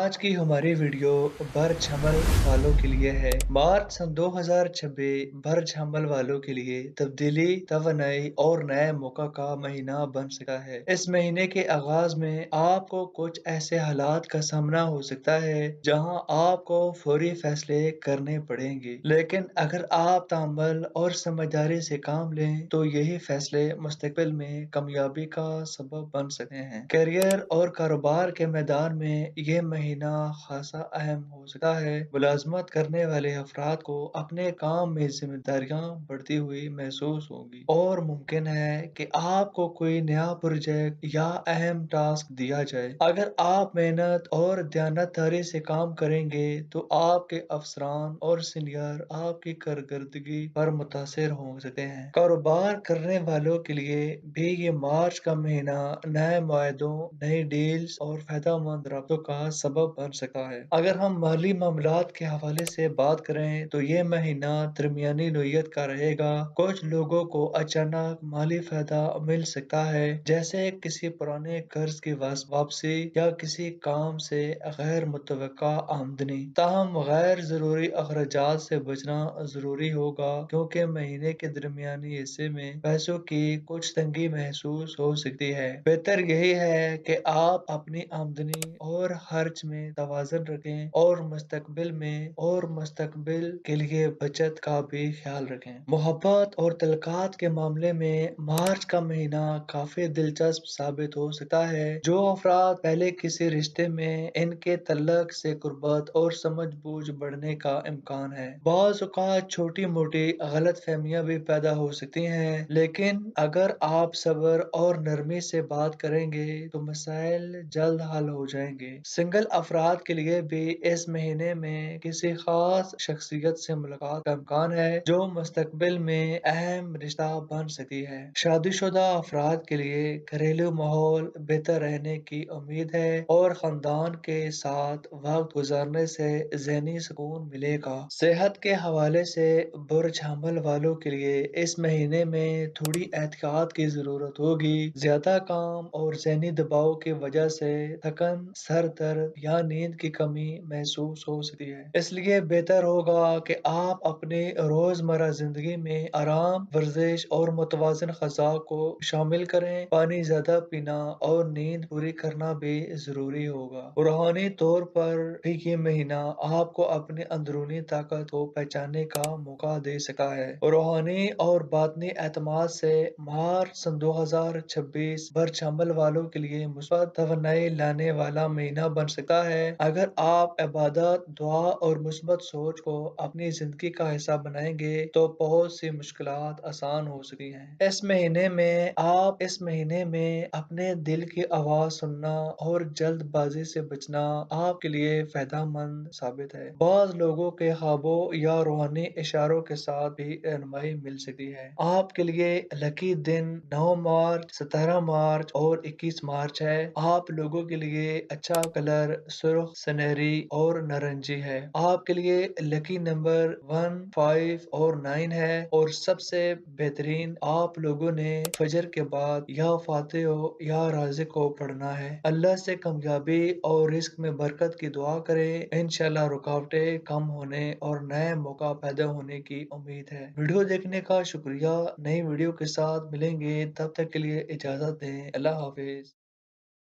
आज की हमारी वीडियो बरछमल वालों के लिए है। मार्च सन 2026 बरछमल वालों के लिए तब्दीली, तवानाई और नए मौका का महीना बन सका है। इस महीने के आगाज में आपको कुछ ऐसे हालात का सामना हो सकता है जहां आपको फौरी फैसले करने पड़ेंगे, लेकिन अगर आप तामल और समझदारी से काम लें तो यही फैसले मुस्तकबिल में कामयाबी का सबब बन सकते हैं। करियर और कारोबार के मैदान में ये महीना खासा अहम हो सकता है। मुलाजमत करने वाले अफराद को अपने काम में जिम्मेदारियां बढ़ती हुई महसूस होंगी और मुमकिन है कि आपको कोई नया प्रोजेक्ट या अहम टास्क दिया जाए। अगर आप मेहनत और दयानतदारी से काम करेंगे तो आपके अफसरान और सीनियर आपकी कारकर्दगी पर मुतासिर हो सकते हैं। कारोबार करने वालों के लिए भी ये मार्च का महीना नए मुआहदों, नई डील्स और फायदेमंद राब्तों का सबब बन सकता है। अगर हम माली मामलात के हवाले से बात करें तो ये महीना दरमियानी नोयत का रहेगा। कुछ लोगों को अचानक माली फायदा मिल सकता है, जैसे किसी पुराने कर्ज की वापसी या किसी काम से गैर मुतवक्का आमदनी। ताहम गैर जरूरी अखराजात से बचना जरूरी होगा, क्योंकि महीने के दरमियानी हिस्से में पैसों की कुछ तंगी महसूस हो सकती है। बेहतर यही है कि आप अपनी आमदनी और खर्च में तवाज़ुन रखें और मुस्तकबिल के लिए बचत का भी ख्याल रखें। मोहब्बत और तलकात के मामले में मार्च का महीना काफी दिलचस्प साबित हो सकता है। जो अफराद पहले किसी रिश्ते में इनके तल्लक से कुर्बत और समझ बूझ बढ़ने का इम्कान है। बाज़ औक़ात छोटी मोटी गलत फहमियाँ भी पैदा हो सकती हैं, लेकिन अगर आप सब्र और नरमी से बात करेंगे तो मसाइल जल्द हल हो जाएंगे। सिंगल अफराद के लिए भी इस महीने में किसी खास शख्सियत से मुलाकात का इम्कान है, जो मुस्तकबिल में अहम रिश्ता बन सकती है। शादीशुदा अफराद के लिए घरेलू माहौल बेहतर रहने की उम्मीद है और खानदान के साथ वक्त गुजारने से ज़हनी सुकून मिलेगा। सेहत के हवाले से बुर्ज हमल वालों के लिए इस महीने में थोड़ी एहतियात की जरूरत होगी। ज्यादा काम और ज़हनी दबाव की वजह से थकन, सर दर्द या नींद की कमी महसूस हो सकती है। इसलिए बेहतर होगा कि आप अपनी रोजमर्रा जिंदगी में आराम, वर्जिश और मुतवाज़िन ग़िज़ा को शामिल करें। पानी ज्यादा पीना और नींद पूरी करना भी जरूरी होगा। रूहानी तौर पर भी ये महीना आपको अपनी अंदरूनी ताकत को पहचानने का मौका दे सकता है। रूहानी और बातनी एतमाद से मार्च सन 2026 बरछमल वालों के लिए मुस्बत तवन्नाई लाने वाला महीना बन सकता है। अगर आप इबादत, दुआ और मुस्बत सोच को अपनी जिंदगी का हिस्सा बनाएंगे तो बहुत सी मुश्किलात आसान हो सकती हैं। इस महीने में अपने दिल की आवाज सुनना और जल्दबाजी से बचना आपके लिए फायदेमंद साबित है। बाज़ लोगों के ख्वाबों या रूहानी इशारों के साथ भी रहनुमाई मिल सकती है। आपके लिए लकी दिन 9 मार्च, 17 मार्च और 21 मार्च है। आप लोगों के लिए अच्छा कलर सुर्ख, सुनहरी और नारंगी है। आपके लिए लकी नंबर 1, 5 और 9 है और सबसे बेहतरीन आप लोगों ने फजर के बाद या फातिहो या राज़िक को पढ़ना है। अल्लाह से कामयाबी और रिस्क में बरकत की दुआ करें। इंशाल्लाह रुकावटें कम होने और नए मौका पैदा होने की उम्मीद है। वीडियो देखने का शुक्रिया। नई वीडियो के साथ मिलेंगे, तब तक के लिए इजाजत दें। अल्लाह हाफिज।